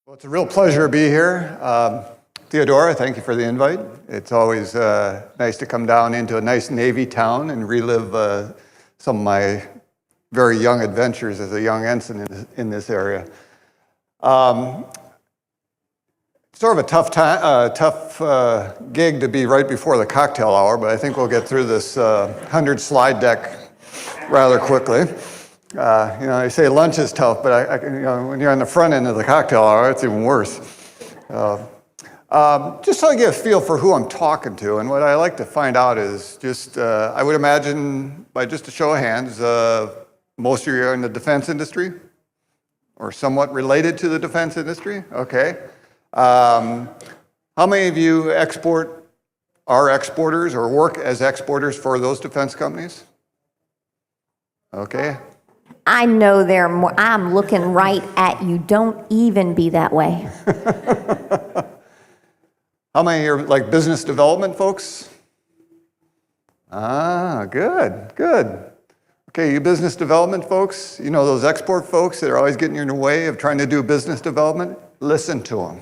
Well, it's a real pleasure to be here. Theodora, thank you for the invite. It's always nice to come down into a nice Navy town and relive some of my very young adventures as a young ensign in this area. Sort of a tough gig to be right before the cocktail hour, but I think we'll get through this 100-slide deck rather quickly. They say lunch is tough, but when you're on the front end of the cocktail hour, it's even worse. Just so I get a feel for who I'm talking to, and what I like to find out is just, I would imagine, by just a show of hands, most of you are in the defense industry, or somewhat related to the defense industry, okay. How many of you are exporters or work as exporters for those defense companies? Okay. I know they're more. I'm looking right at you. Don't even be that way. How many are like business development folks? Good. Okay, you business development folks, you know those export folks that are always getting in the way of trying to do business development? Listen to them.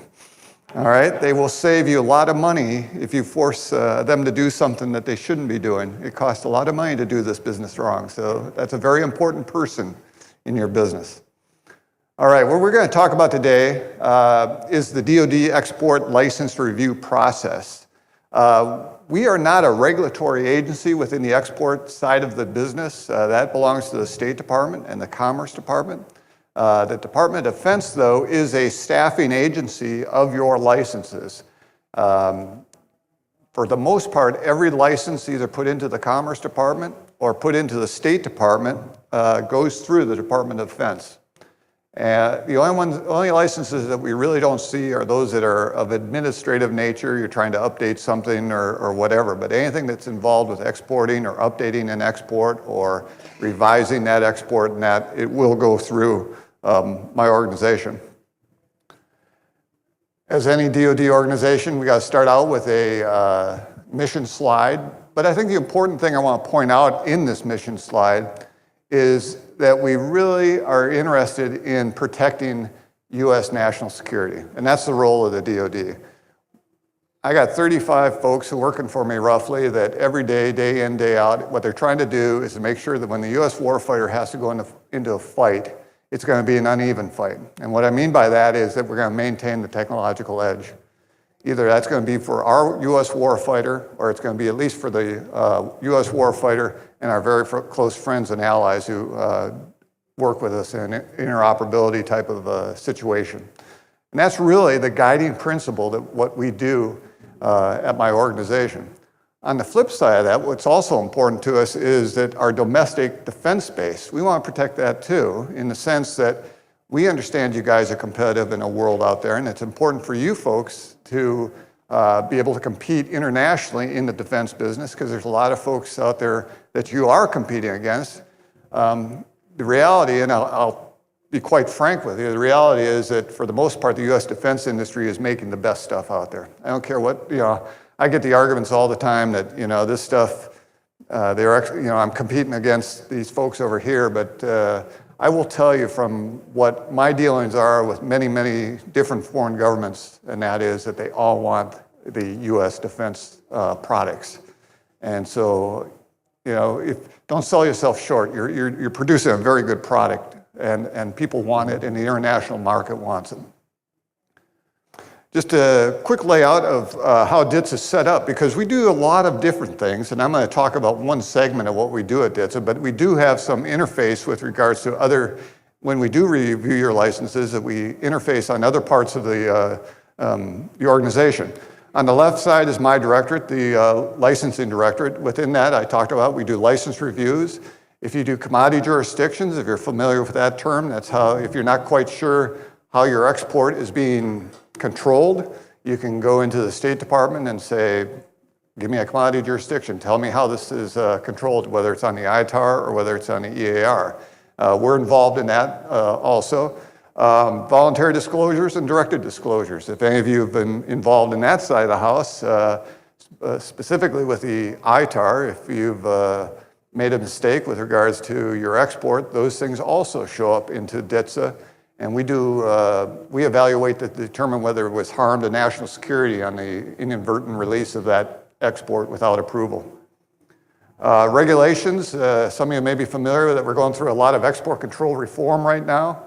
All right, they will save you a lot of money if you force them to do something that they shouldn't be doing. It costs a lot of money to do this business wrong, so that's a very important person in your business. All right, what we're going to talk about today is the DoD export license review process. We are not a regulatory agency within the export side of the business. That belongs to the State Department and the Commerce Department. The Department of Defense, though, is a staffing agency of your licenses. For the most part, every license either put into the Commerce Department or put into the State Department goes through the Department of Defense. The only licenses that we really don't see are those that are of administrative nature. You're trying to update something or whatever, but anything that's involved with exporting or updating an export or revising that export and that, it will go through my organization. As any DoD organization, we got to start out with a mission slide. But I think the important thing I want to point out in this mission slide is that we really are interested in protecting U.S. national security. And that's the role of the DoD. I got 35 folks who are working for me roughly that every day, day in, day out, what they're trying to do is to make sure that when the U.S. warfighter has to go into a fight, it's going to be an uneven fight. And what I mean by that is that we're going to maintain the technological edge. Either that's going to be for our U.S. warfighter, or it's going to be at least for the U.S. warfighter and our very close friends and allies who work with us in an interoperability type of situation. And that's really the guiding principle that what we do at my organization. On the flip side of that, what's also important to us is that our domestic defense base, we want to protect that too, in the sense that we understand you guys are competitive in a world out there, and it's important for you folks to be able to compete internationally in the defense business, because there's a lot of folks out there that you are competing against. The reality, and I'll be quite frank with you, the reality is that for the most part, the U.S. defense industry is making the best stuff out there. I don't care what, I get the arguments all the time that, this stuff, I'm competing against these folks over here, but I will tell you from what my dealings are with many, many different foreign governments, and that is that they all want the U.S. defense products. And so, don't sell yourself short. You're producing a very good product, and people want it, and the international market wants it. Just a quick layout of how DTSA is set up, because we do a lot of different things, and I'm going to talk about one segment of what we do at DTSA, but we do have some interface with regards to when we do review your licenses, that we interface on other parts of the organization. On the left side is my directorate, the licensing directorate. Within that, I talked about, we do license reviews. If you do commodity jurisdictions, if you're familiar with that term, that's how, if you're not quite sure how your export is being controlled, you can go into the State Department and say, give me a commodity jurisdiction. Tell me how this is controlled, whether it's on the ITAR or whether it's on the EAR. We're involved in that also. Voluntary disclosures and directed disclosures. If any of you have been involved in that side of the house, specifically with the ITAR, if you've made a mistake with regards to your export, those things also show up into DTSA. And we evaluate to determine whether it was harm to national security on the inadvertent release of that export without approval. Regulations, some of you may be familiar with it. We're going through a lot of export control reform right now.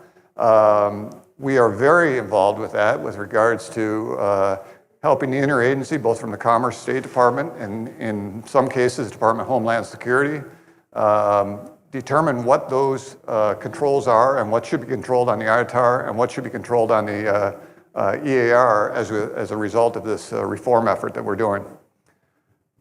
We are very involved with that with regards to helping the interagency, both from the Commerce State Department and in some cases, Department of Homeland Security, determine what those controls are and what should be controlled on the ITAR and what should be controlled on the EAR as a result of this reform effort that we're doing.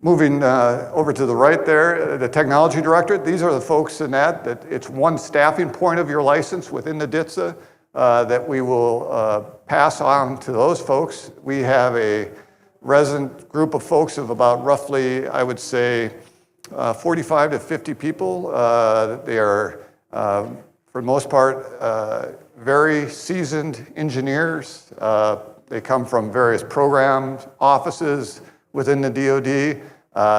Moving over to the right there, the Technology Directorate, these are the folks in that it's one staffing point of your license within the DTSA that we will pass on to those folks. We have a resident group of folks of about roughly, I would say, 45 to 50 people. They are, for the most part, very seasoned engineers. They come from various program offices within the DoD.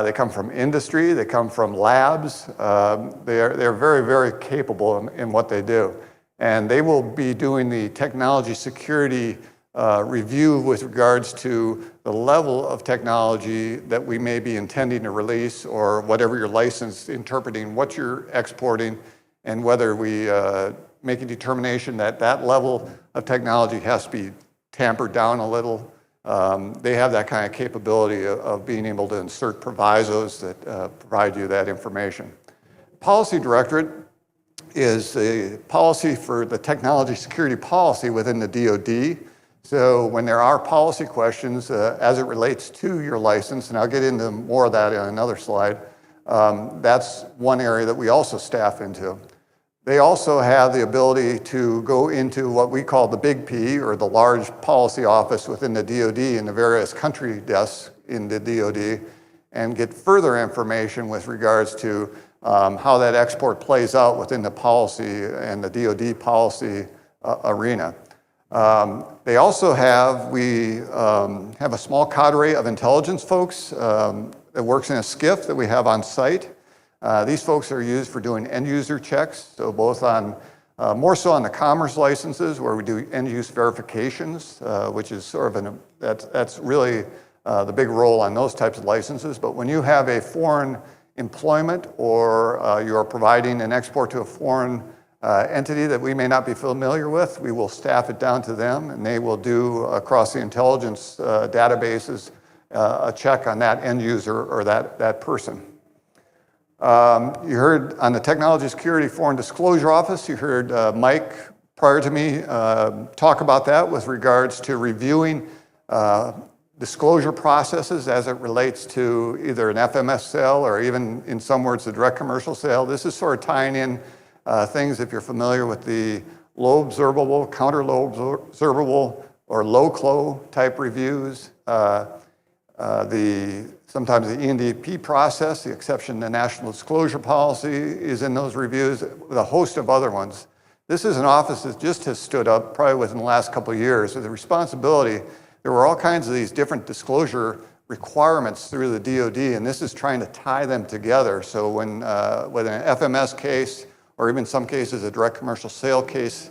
They come from industry. They come from labs. They're very, very capable in what they do. And they will be doing the technology security review with regards to the level of technology that we may be intending to release or whatever your license interpreting what you're exporting and whether we make a determination that that level of technology has to be tampered down a little. They have that kind of capability of being able to insert provisos that provide you that information. Policy Directorate is a policy for the technology security policy within the DoD. So when there are policy questions as it relates to your license, and I'll get into more of that in another slide, that's one area that we also staff into. They also have the ability to go into what we call the Big P, or the large policy office within the DoD and the various country desks in the DoD, and get further information with regards to how that export plays out within the policy and the DoD policy arena. They also have, we have a small cadre of intelligence folks that works in a SCIF that we have on site. These folks are used for doing end user checks, so both on, more so on the commerce licenses where we do end use verifications, which is sort of that's really the big role on those types of licenses. But when you have a foreign employment or you are providing an export to a foreign entity that we may not be familiar with, we will staff it down to them, and they will do across the intelligence databases a check on that end user or that person. You heard on the Technology Security Foreign Disclosure Office, you heard Mike prior to me talk about that with regards to reviewing disclosure processes as it relates to either an FMS sale or even in some words a direct commercial sale. This is sort of tying in things, if you're familiar with the low observable, counter low observable, or low CLO type reviews. Sometimes the ENDP process, the exception to national disclosure policy, is in those reviews, with a host of other ones. This is an office that just has stood up probably within the last couple of years. So the responsibility, there were all kinds of these different disclosure requirements through the DoD, and this is trying to tie them together. So when an FMS case, or even some cases a direct commercial sale case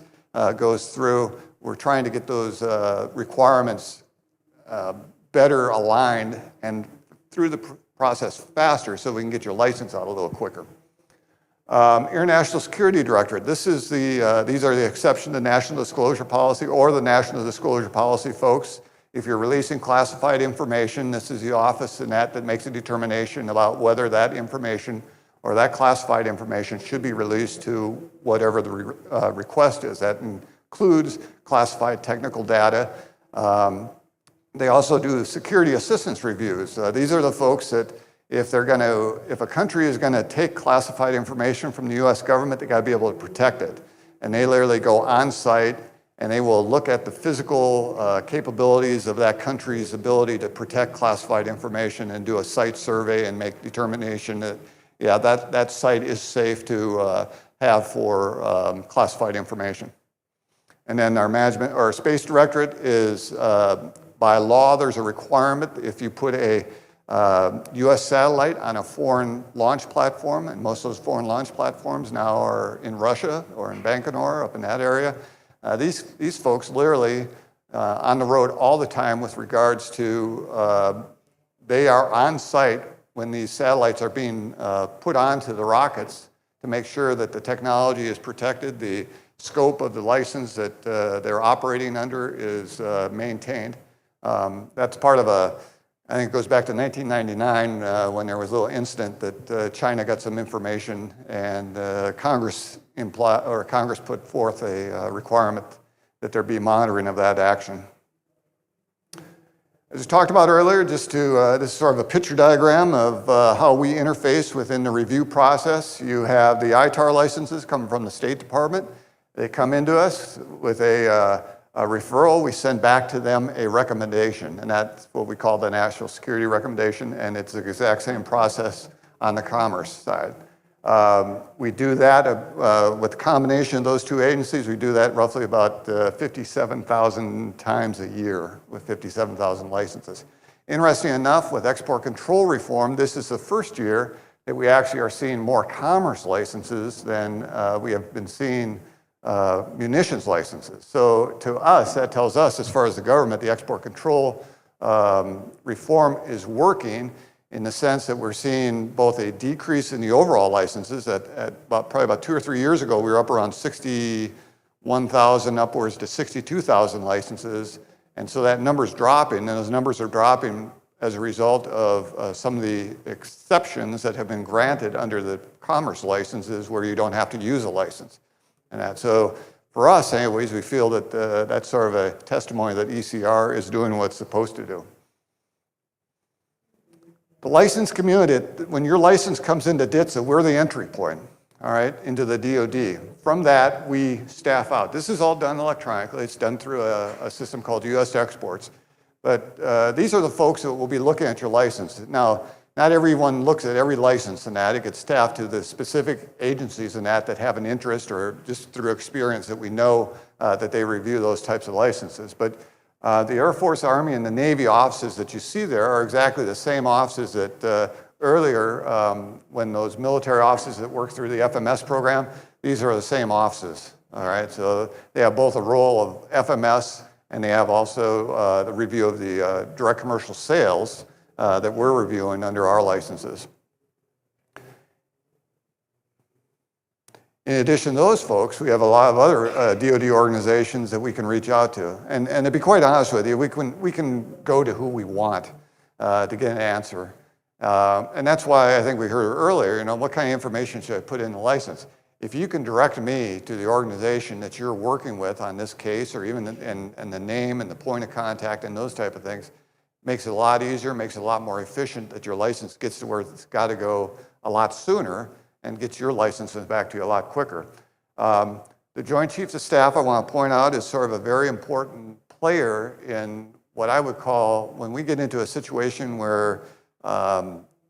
goes through, we're trying to get those requirements better aligned and through the process faster so we can get your license out a little quicker. International Security Directorate, these are the exception to national disclosure policy or the national disclosure policy folks. If you're releasing classified information, this is the office in that makes a determination about whether that information or that classified information should be released to whatever the request is. That includes classified technical data. They also do security assistance reviews. These are the folks that if a country is gonna take classified information from the US government, they gotta be able to protect it. And they literally go on site and they will look at the physical capabilities of that country's ability to protect classified information and do a site survey and make determination that, yeah, that site is safe to have for classified information. And then our Space Directorate is, by law, there's a requirement if you put a US satellite on a foreign launch platform, and most of those foreign launch platforms now are in Russia or in Baikonur, up in that area, These folks literally on the road all the time with regards to they are on site when these satellites are being put onto the rockets to make sure that the technology is protected, the scope of the license that they're operating under is maintained. That's part of I think it goes back to 1999 when there was a little incident that China got some information and Congress put forth a requirement that there be monitoring of that action. As we talked about earlier, this is sort of a picture diagram of how we interface within the review process. You have the ITAR licenses coming from the State Department. They come into us with a referral. We send back to them a recommendation, and that's what we call the national security recommendation, and it's the exact same process on the commerce side. We do that with the combination of those two agencies. We do that roughly about 57,000 times a year with 57,000 licenses. Interesting enough, with export control reform, this is the first year that we actually are seeing more commerce licenses than we have been seeing munitions licenses. So to us, that tells us, as far as the government, the export control reform is working in the sense that we're seeing both a decrease in the overall licenses. Probably about 2 or 3 years ago, we were up around 61,000 upwards to 62,000 licenses. And so that number's dropping, and those numbers are dropping as a result of some of the exceptions that have been granted under the commerce licenses where you don't have to use a license. And so for us, anyways, we feel that that's sort of a testimony that ECR is doing what it's supposed to do. The license community, when your license comes into DTSA, we're the entry point, all right, into the DoD. From that, we staff out. This is all done electronically. It's done through a system called US Exports. But these are the folks that will be looking at your license. Now, not everyone looks at every license in that. It gets staffed to the specific agencies in that have an interest, or just through experience that we know that they review those types of licenses. But the Air Force, Army, and the Navy offices that you see there are exactly the same offices that earlier, when those military offices that work through the FMS program, these are the same offices, all right? So they have both a role of FMS, and they have also the review of the direct commercial sales that we're reviewing under our licenses. In addition to those folks, we have a lot of other DoD organizations that we can reach out to. And to be quite honest with you, we can go to who we want to get an answer. And that's why I think we heard earlier, what kind of information should I put in the license? If you can direct me to the organization that you're working with on this case, or even and the name and the point of contact and those type of things, makes it a lot easier, makes it a lot more efficient, that your license gets to where it's got to go a lot sooner and gets your licenses back to you a lot quicker. The Joint Chiefs of Staff, I want to point out, is sort of a very important player in what I would call, when we get into a situation where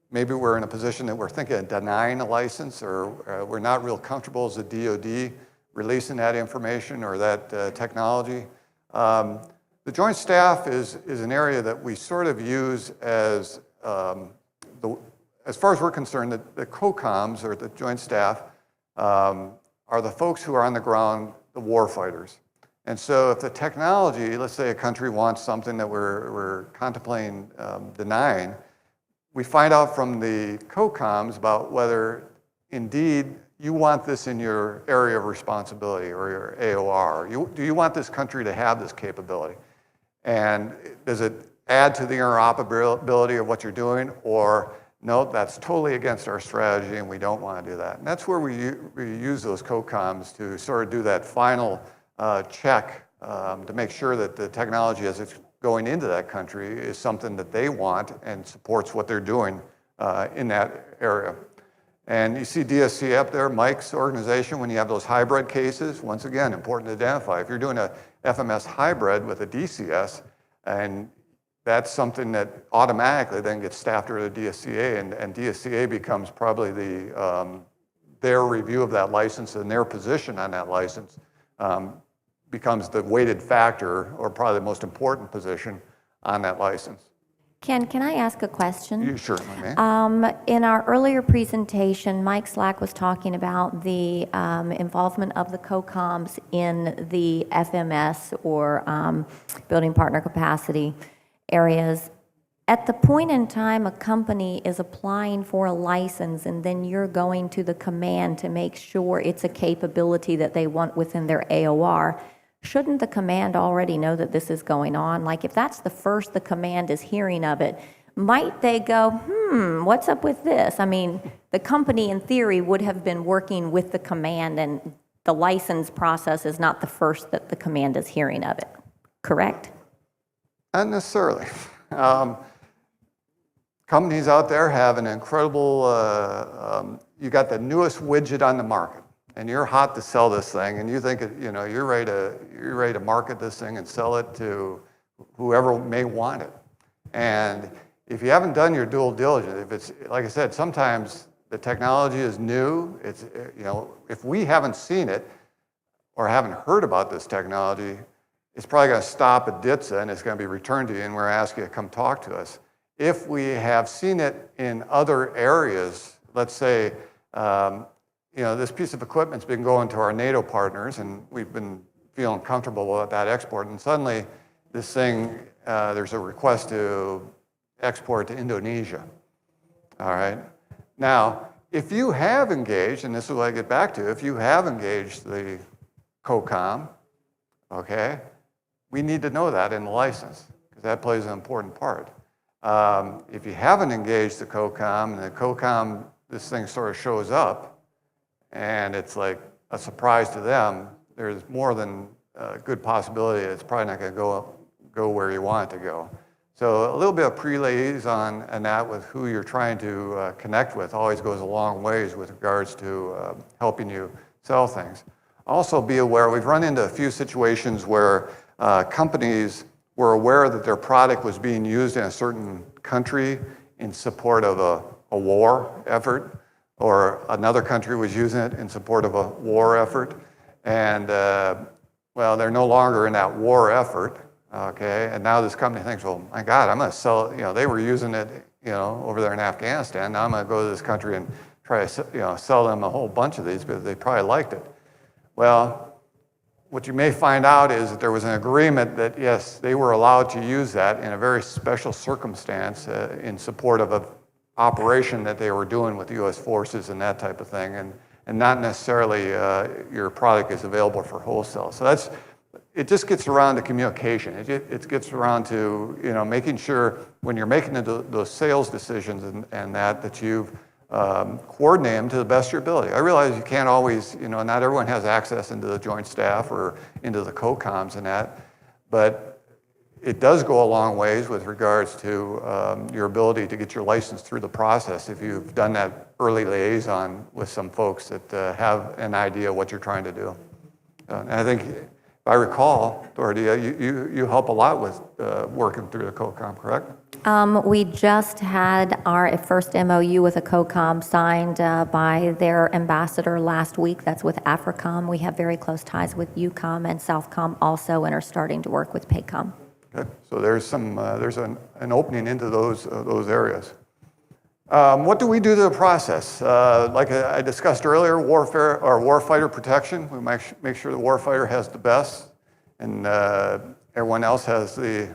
maybe we're in a position that we're thinking of denying a license, or we're not real comfortable as a DoD releasing that information or that technology. The Joint Staff is an area that we sort of use as, as far as we're concerned, the COCOMs, or the Joint Staff, are the folks who are on the ground, the war fighters. And so if the technology, let's say a country wants something that we're contemplating denying, we find out from the COCOMs about whether indeed you want this in your area of responsibility or your AOR. Do you want this country to have this capability? And does it add to the interoperability of what you're doing, or no, that's totally against our strategy and we don't want to do that? And that's where we use those COCOMs to sort of do that final check to make sure that the technology as it's going into that country is something that they want and supports what they're doing in that area. And you see DSC up there, Mike's organization, when you have those hybrid cases, once again, important to identify. If you're doing a FMS hybrid with a DCS, and that's something that automatically then gets staffed to the DSCA, and DSCA becomes probably their review of that license and their position on that license becomes the weighted factor, or probably the most important position on that license. Ken, can I ask a question? You certainly may. In our earlier presentation, Mike Slack was talking about the involvement of the COCOMs in the FMS or building partner capacity areas. At the point in time a company is applying for a license and then you're going to the command to make sure it's a capability that they want within their AOR, shouldn't the command already know that this is going on? Like if that's the first the command is hearing of it, might they go, what's up with this? I mean, the company in theory would have been working with the command and the license process is not the first that the command is hearing of it, correct? Not necessarily. Companies out there have an incredible, you got the newest widget on the market. And you're hot to sell this thing, and you think you're ready to market this thing and sell it to whoever may want it. And if you haven't done your due diligence, if it's like I said, sometimes the technology is new. It's if we haven't seen it or haven't heard about this technology, it's probably going to stop at DTSA and it's going to be returned to you, and we're asking you to come talk to us. If we have seen it in other areas, let's say. This piece of equipment's been going to our NATO partners, and we've been feeling comfortable with that export. And suddenly, this thing, there's a request to export to Indonesia. All right. Now, if you have engaged, and this is what I get back to, if you have engaged the COCOM, okay, we need to know that in the license because that plays an important part. If you haven't engaged the COCOM, and the COCOM, this thing sort of shows up, and it's like a surprise to them, there's more than a good possibility it's probably not going to go where you want it to go. So a little bit of pre-liaison and that with who you're trying to connect with always goes a long ways with regards to helping you sell things. Also be aware, we've run into a few situations where companies were aware that their product was being used in a certain country in support of a war effort, or another country was using it in support of a war effort. And, they're no longer in that war effort, okay? And now this company thinks, well, my God, I'm gonna sell it. They were using it, over there in Afghanistan. Now I'm gonna go to this country and try to, sell them a whole bunch of these because they probably liked it. Well, what you may find out is that there was an agreement that, yes, they were allowed to use that in a very special circumstance in support of a operation that they were doing with U.S. forces and that type of thing, and not necessarily your product is available for wholesale. So it just gets around to communication. It gets around to making sure when you're making those sales decisions and that you've coordinated them to the best of your ability. I realize you can't always, not everyone has access into the joint staff or into the COCOMs and that, but it does go a long ways with regards to your ability to get your license through the process if you've done that early liaison with some folks that have an idea what you're trying to do. And I think, if I recall, Dorothea, you help a lot with working through the COCOM, correct? We just had our first MOU with a COCOM signed by their ambassador last week. That's with AFRICOM. We have very close ties with UCOM and SouthCom also, and are starting to work with PACOM. Okay, so there's an opening into those areas. What do we do to the process? Like I discussed earlier, warfare or warfighter protection. We make sure the warfighter has the best, and everyone else has the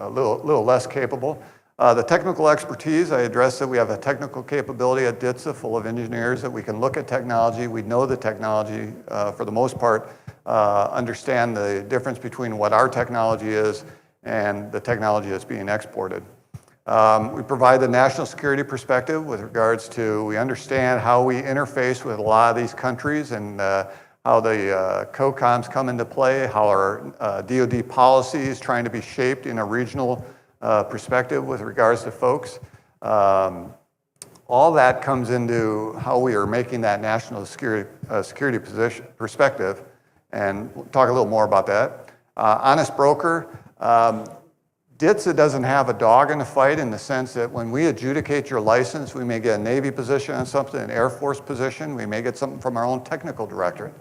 little less capable. The technical expertise, I addressed that we have a technical capability at DTSA full of engineers that we can look at technology. We know the technology for the most part. Understand the difference between what our technology is and the technology that's being exported. We provide the national security perspective with regards to, we understand how we interface with a lot of these countries and how the COCOMs come into play, how our DoD policy is trying to be shaped in a regional perspective with regards to folks. All that comes into how we are making that national security perspective. And we'll talk a little more about that. Honest broker, DTSA doesn't have a dog in the fight in the sense that when we adjudicate your license, we may get a Navy position on something, an Air Force position, we may get something from our own technical directorate.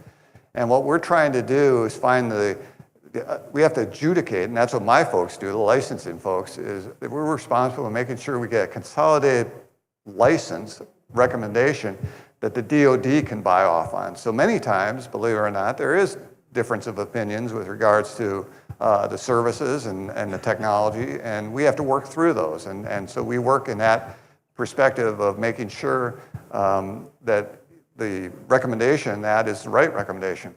And what we're trying to do is find the we have to adjudicate, and that's what my folks do, the licensing folks, is that we're responsible for making sure we get a consolidated license recommendation that the DoD can buy off on. So many times, believe it or not, there is difference of opinions with regards to the services and the technology, and we have to work through those. And so we work in that perspective of making sure that the recommendation, that is the right recommendation.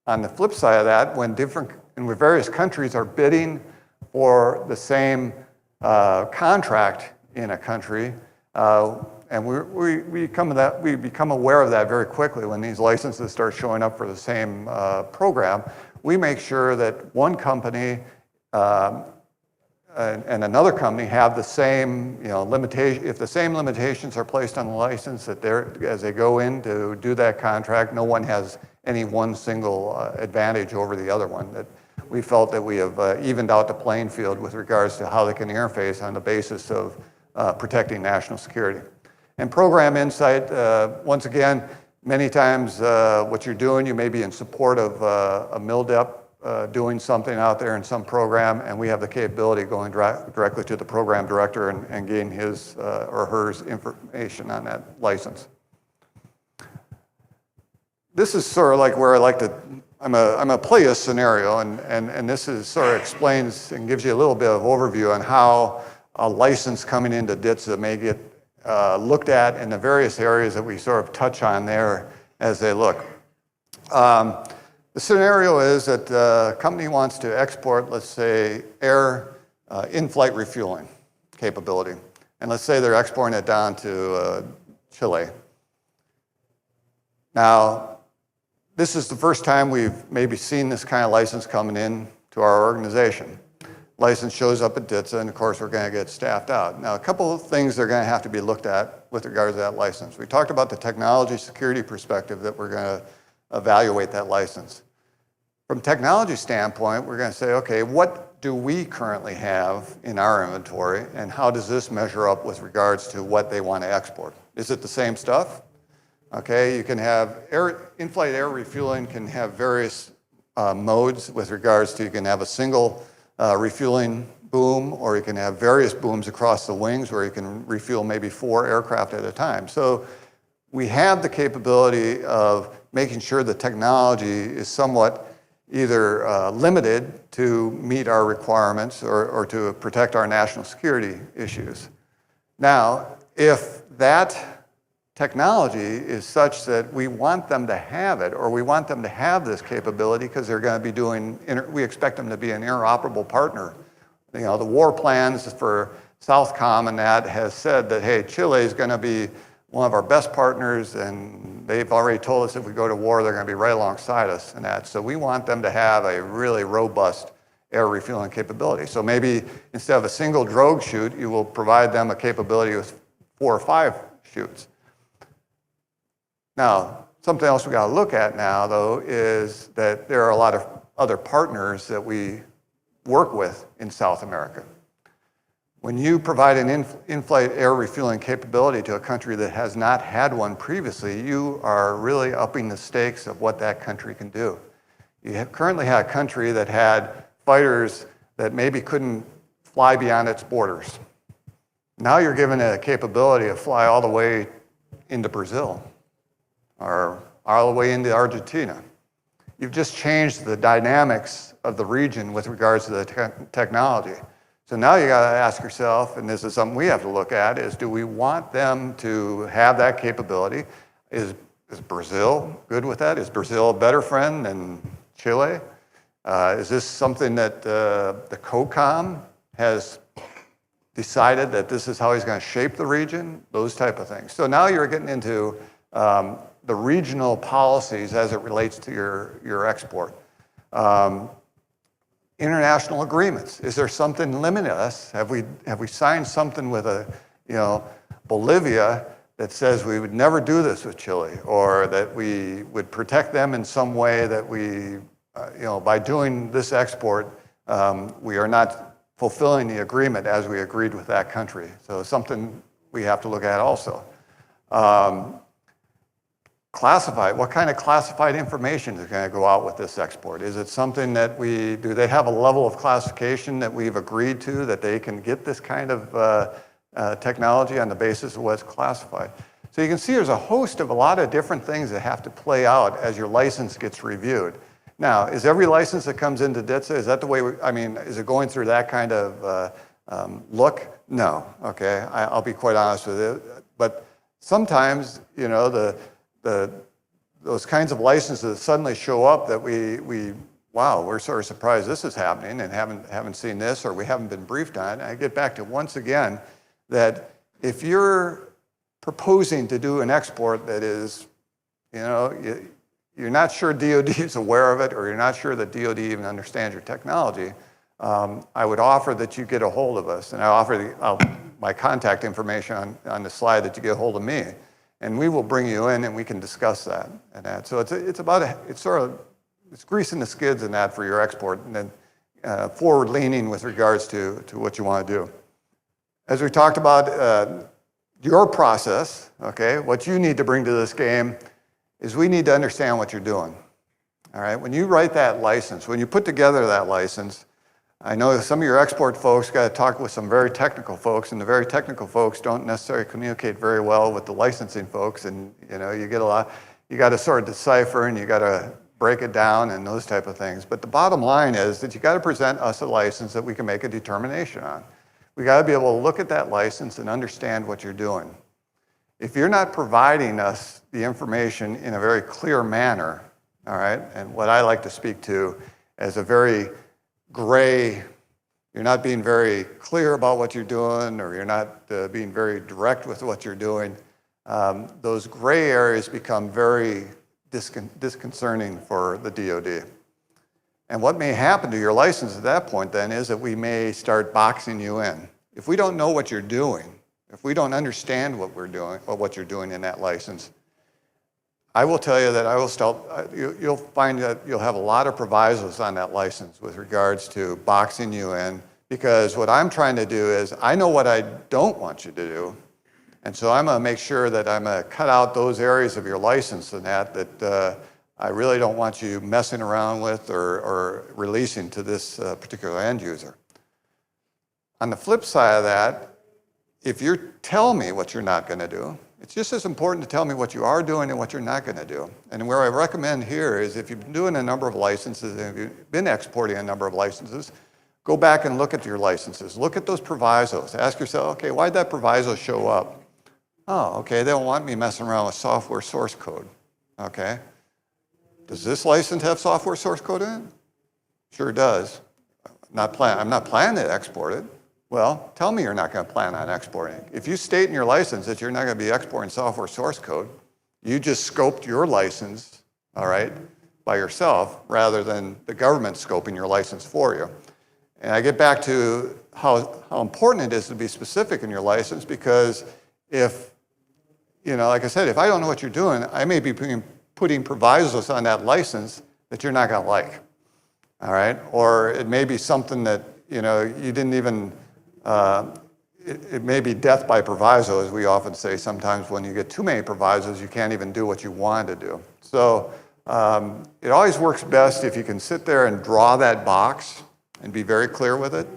On the flip side of that, when various countries are bidding for the same contract in a country, and we become aware of that very quickly when these licenses start showing up for the same program. We make sure that one company and another company have the same, limitation. If the same limitations are placed on the license, that as they go in to do that contract, no one has any one single advantage over the other one. That we felt that we have evened out the playing field with regards to how they can interface on the basis of protecting national security. And program insight, once again, many times what you're doing, you may be in support of a MILDEP doing something out there in some program, and we have the capability of going directly to the program director and getting his or hers information on that license. This is sort of like where I like to, I'm a play a scenario, and this is sort of explains and gives you a little bit of overview on how a license coming into DTSA may get looked at in the various areas that we sort of touch on there as they look. The scenario is that a company wants to export, let's say, air in-flight refueling capability. And let's say they're exporting it down to Chile. Now, this is the first time we've maybe seen this kind of license coming in to our organization. License shows up at DTSA, and of course, we're going to get staffed out. Now, a couple of things are going to have to be looked at with regard to that license. We talked about the technology security perspective that we're going to evaluate that license. From a technology standpoint, we're going to say, okay, what do we currently have in our inventory, and how does this measure up with regards to what they want to export? Is it the same stuff? Okay, you can have in-flight air refueling can have various modes with regards to, you can have a single refueling boom, or you can have various booms across the wings where you can refuel maybe 4 aircraft at a time. So we have the capability of making sure the technology is somewhat either limited to meet our requirements or to protect our national security issues. Now, if that technology is such that we want them to have it, or we want them to have this capability because they're going to be doing, we expect them to be an interoperable partner. The war plans for Southcom and that has said that, hey, Chile is going to be one of our best partners, and they've already told us if we go to war, they're going to be right alongside us in that. So we want them to have a really robust air refueling capability. So maybe instead of a single drogue chute, you will provide them a capability with 4 or 5 chutes. Now, something else we got to look at now, though, is that there are a lot of other partners that we work with in South America. When you provide an in-flight air refueling capability to a country that has not had one previously, you are really upping the stakes of what that country can do. You currently had a country that had fighters that maybe couldn't fly beyond its borders. Now you're given it a capability to fly all the way into Brazil, or all the way into Argentina. You've just changed the dynamics of the region with regards to the technology. So now you got to ask yourself, and this is something we have to look at, is do we want them to have that capability? Is Brazil good with that? Is Brazil a better friend than Chile? Is this something that the COCOM has decided that this is how he's going to shape the region? Those type of things. So now you're getting into the regional policies as it relates to your export. International agreements. Is there something limiting us? Have we signed something with Bolivia that says we would never do this with Chile, or that we would protect them in some way that we, by doing this export, we are not fulfilling the agreement as we agreed with that country. So something we have to look at also. classified, what kind of classified information is going to go out with this export? Is it something that do they have a level of classification that we've agreed to, that they can get this kind of technology on the basis of what's classified? So you can see there's a host of a lot of different things that have to play out as your license gets reviewed. Now, is every license that comes into DTSA, is that the way, is it going through that kind of look? No, okay, I'll be quite honest with you. But sometimes, those kinds of licenses suddenly show up that wow, we're sort of surprised this is happening and haven't seen this, or we haven't been briefed on it. I get back to, once again, that if you're proposing to do an export that is, you're not sure DoD is aware of it, or you're not sure that DoD even understands your technology, I would offer that you get a hold of us. And I offer my contact information on the slide, that you get a hold of me. And we will bring you in and we can discuss that. So it's greasing the skids in that for your export, and then forward leaning with regards to what you want to do. As we talked about your process, okay, what you need to bring to this game is we need to understand what you're doing. All right, when you write that license, when you put together that license, I know some of your export folks got to talk with some very technical folks, and the very technical folks don't necessarily communicate very well with the licensing folks, and you got to sort of decipher, and you got to break it down and those type of things. But the bottom line is that you got to present us a license that we can make a determination on. We got to be able to look at that license and understand what you're doing. If you're not providing us the information in a very clear manner, all right, and what I like to speak to as a very gray, you're not being very clear about what you're doing, or you're not being very direct with what you're doing, those gray areas become very disconcerting for the DoD. And what may happen to your license at that point then is that we may start boxing you in. If we don't know what you're doing, if we don't understand what we're doing, or what you're doing in that license, I will tell you that you'll find that you'll have a lot of provisos on that license with regards to boxing you in, because what I'm trying to do is, I know what I don't want you to do, and so I'm going to make sure that I'm going to cut out those areas of your license and that I really don't want you messing around with or releasing to this particular end user. On the flip side of that, if you tell me what you're not going to do, it's just as important to tell me what you are doing and what you're not going to do. And where I recommend here is, if you've been doing a number of licenses and if you've been exporting a number of licenses, go back and look at your licenses. Look at those provisos. Ask yourself, okay, why'd that proviso show up? Oh, okay, they don't want me messing around with software source code. Okay. Does this license have software source code in it? Sure does. I'm not planning to export it. Well, tell me you're not going to plan on exporting it. If you state in your license that you're not going to be exporting software source code, you just scoped your license, all right, by yourself, rather than the government scoping your license for you. And I get back to how important it is to be specific in your license, because if, like I said, if I don't know what you're doing, I may be putting provisos on that license that you're not going to like, all right? Or it may be something that, you didn't even, it may be death by proviso, as we often say. Sometimes when you get too many provisos, you can't even do what you wanted to do. So it always works best if you can sit there and draw that box and be very clear with it.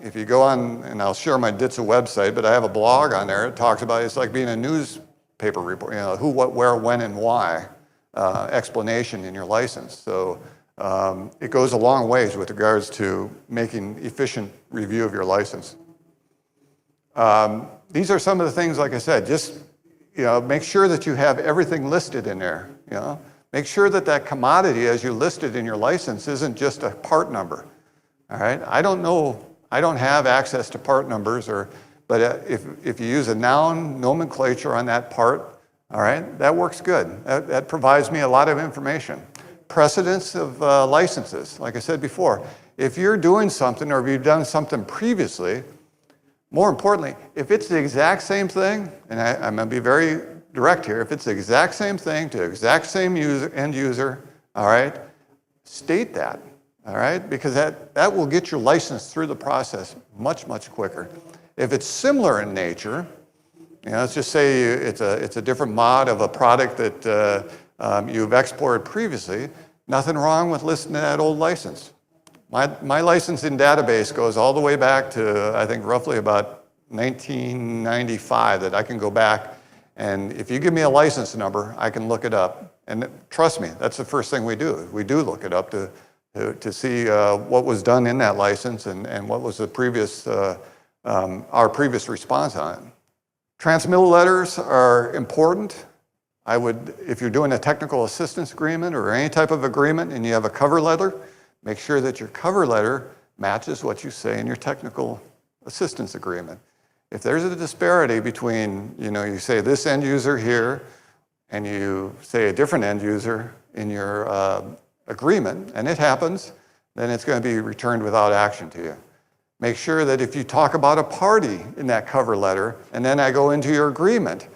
If you go on, and I'll share my DTSA website, but I have a blog on there. It talks about, it's like being a newspaper report, who, what, where, when, and why explanation in your license. So it goes a long ways with regards to making efficient review of your license. These are some of the things, like I said, just make sure that you have everything listed in there. Make sure that that commodity, as you listed in your license, isn't just a part number. All right. I don't have access to part numbers, but if you use a noun nomenclature on that part, all right, that works good. That provides me a lot of information. Precedence of licenses, like I said before. If you're doing something, or if you've done something previously, more importantly, if it's the exact same thing, and I'm going to be very direct here, if it's the exact same thing to the exact same end user, all right, state that, all right, because that will get your license through the process much, much quicker. If it's similar in nature, let's just say it's a different mod of a product that you've exported previously. Nothing wrong with listing that old license. My licensing database goes all the way back to, I think, roughly about 1995 that I can go back, and if you give me a license number, I can look it up. And trust me, that's the first thing we do. We do look it up to see what was done in that license and what was the previous, our previous response on it. Transmittal letters are important. If you're doing a technical assistance agreement or any type of agreement and you have a cover letter, make sure that your cover letter matches what you say in your technical assistance agreement. If there's a disparity between, you say this end user here and you say a different end user in your agreement, and it happens, then it's going to be returned without action to you. Make sure that if you talk about a party in that cover letter, and then I go into your agreement,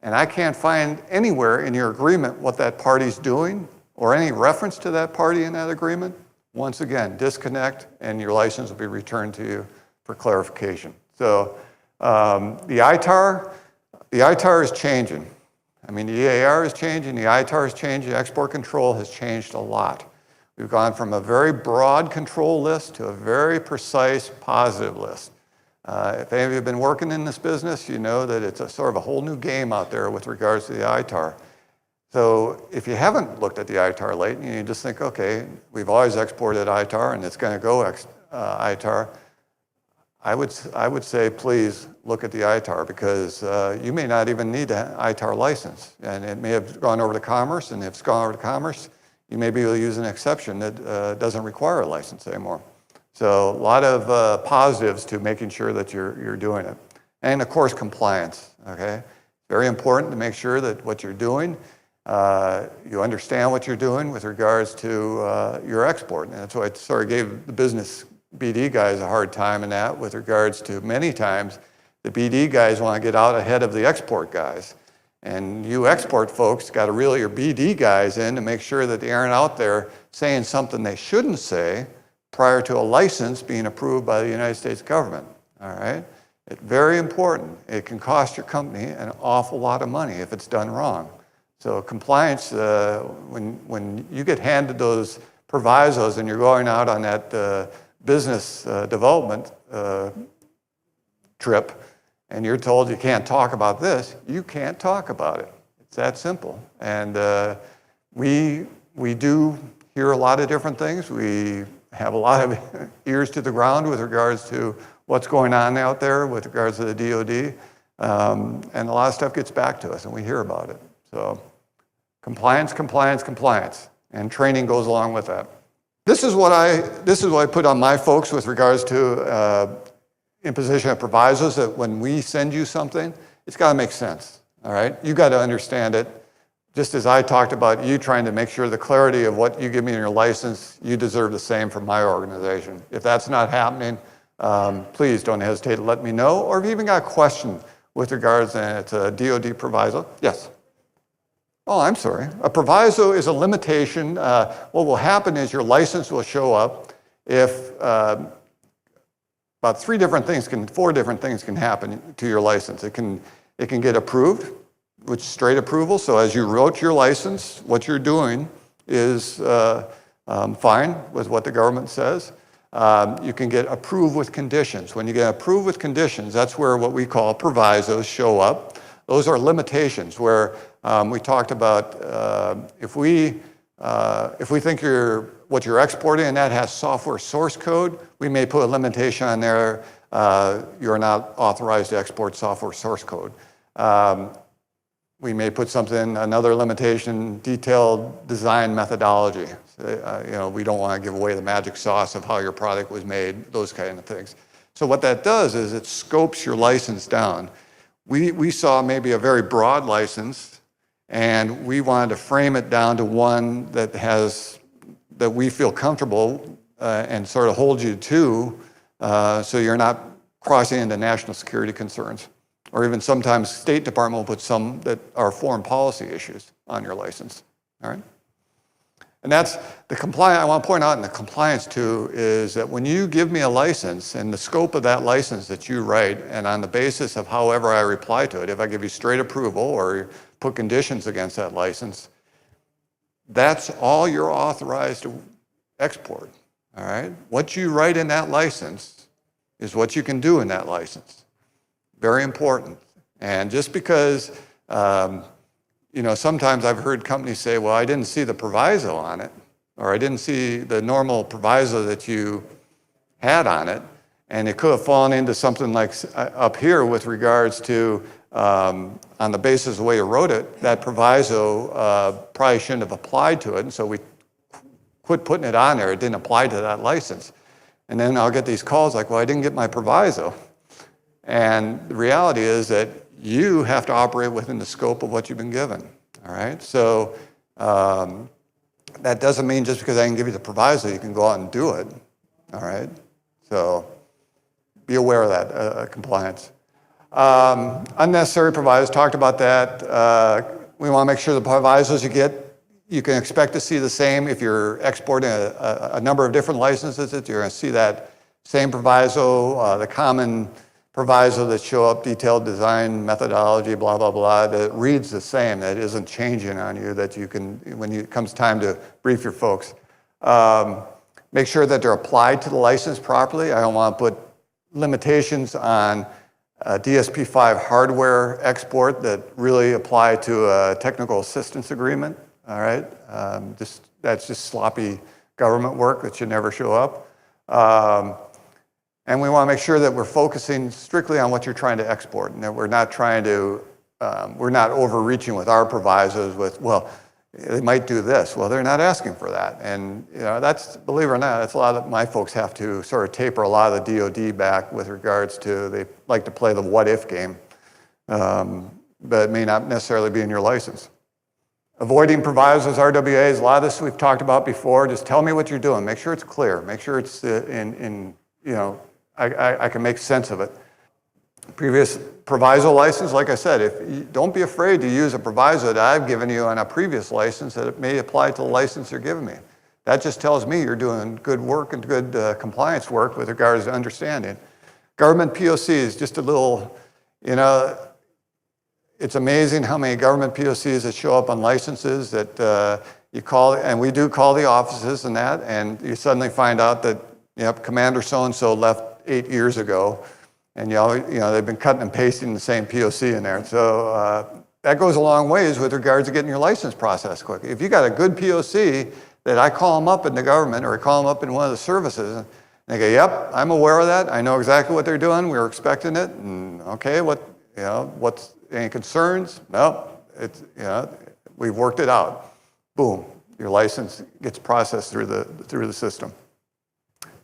and I can't find anywhere in your agreement what that party's doing or any reference to that party in that agreement, once again, disconnect, and your license will be returned to you for clarification. So the ITAR is changing. I mean, the EAR is changing, the ITAR is changing, export control has changed a lot. We've gone from a very broad control list to a very precise positive list. If any of you have been working in this business, you know that it's a sort of a whole new game out there with regards to the ITAR. So if you haven't looked at the ITAR lately, and you just think, okay, we've always exported ITAR and it's going to go ITAR, I would say please look at the ITAR, because you may not even need an ITAR license, and it may have gone over to Commerce, and if it's gone over to Commerce, you may be able to use an exception that doesn't require a license anymore. So a lot of positives to making sure that you're doing it. And of course, compliance, okay? Very important to make sure that what you're doing, you understand what you're doing with regards to your export. And that's why I sort of gave the business BD guys a hard time in that, with regards to many times the BD guys want to get out ahead of the export guys. And you export folks got to reel your BD guys in to make sure that they aren't out there saying something they shouldn't say prior to a license being approved by the United States government, all right? It's very important. It can cost your company an awful lot of money if it's done wrong. So compliance, when you get handed those provisos and you're going out on that business development trip, and you're told you can't talk about this, you can't talk about it. It's that simple. And we do hear a lot of different things. We have a lot of ears to the ground with regards to what's going on out there with regards to the DoD. And a lot of stuff gets back to us and we hear about it. So compliance, compliance, compliance. And training goes along with that. This is what I put on my folks with regards to imposition of provisos, that when we send you something, it's got to make sense, all right? You got to understand it. Just as I talked about you trying to make sure the clarity of what you give me in your license, you deserve the same from my organization. If that's not happening, please don't hesitate to let me know. Or if you even got a question with regards to a DoD proviso. Yes? Oh, I'm sorry. A proviso is a limitation. What will happen is your license will show up if about four different things can happen to your license. It can get approved, which is straight approval. So as you wrote your license, what you're doing is fine with what the government says. You can get approved with conditions. When you get approved with conditions, that's where what we call provisos show up. Those are limitations where we talked about if we think what you're exporting and that has software source code, we may put a limitation on there. You're not authorized to export software source code. We may put another limitation, detailed design methodology. We don't want to give away the magic sauce of how your product was made, those kind of things. So what that does is it scopes your license down. We saw maybe a very broad license, and we wanted to frame it down to one that we feel comfortable and sort of hold you to, so you're not crossing into national security concerns. Or even sometimes State Department will put some that are foreign policy issues on your license, all right? And that's the compliance, I want to point out in the compliance too, is that when you give me a license and the scope of that license that you write, and on the basis of however I reply to it, if I give you straight approval or put conditions against that license, that's all you're authorized to export, all right? What you write in that license is what you can do in that license. Very important. And just because, you know, sometimes I've heard companies say, well, I didn't see the proviso on it, or I didn't see the normal proviso that you had on it, and it could have fallen into something like up here with regards to, on the basis of the way you wrote it, that proviso probably shouldn't have applied to it, and so we quit putting it on there. It didn't apply to that license. And then I'll get these calls like, well, I didn't get my proviso. And the reality is that you have to operate within the scope of what you've been given, all right? So that doesn't mean just because I can give you the proviso, you can go out and do it, all right? So be aware of that, compliance. Unnecessary provisos, talked about that. We want to make sure the provisos you get, you can expect to see the same if you're exporting a number of different licenses. You're going to see that same proviso, the common proviso that show up, detailed design methodology, blah, blah, blah, that reads the same, that isn't changing on you, that you can, when it comes time to brief your folks. Make sure that they're applied to the license properly. I don't want to put limitations on DSP-5 hardware export that really apply to a technical assistance agreement, all right? That's just sloppy government work that should never show up. And we want to make sure that we're focusing strictly on what you're trying to export, and that we're not trying to, we're not overreaching with our provisos with, well, they might do this. Well, they're not asking for that. And you know, that's, believe it or not, that's a lot of my folks have to sort of taper a lot of the DoD back with regards to, they like to play the what if game, but it may not necessarily be in your license. Avoiding provisos, RWAs, a lot of this we've talked about before. Just tell me what you're doing. Make sure it's clear. Make sure it's in you know, I can make sense of it. Previous proviso license, like I said, don't be afraid to use a proviso that I've given you on a previous license that it may apply to the license you're giving me. That just tells me you're doing good work and good compliance work with regards to understanding. Government POCs, just a little, you know, it's amazing how many government POCs that show up on licenses that you call, and we do call the offices and that, and you suddenly find out that, yep, Commander so-and-so left 8 years ago, and you know they've been cutting and pasting the same POC in there. So that goes a long ways with regards to getting your license process quick. If you got a good POC that I call them up in the government or I call them up in one of the services, and they go, yep, I'm aware of that. I know exactly what they're doing. We were expecting it. And okay, what, you know, what's any concerns? No, it's, you know, we've worked it out. Boom, your license gets processed through the system.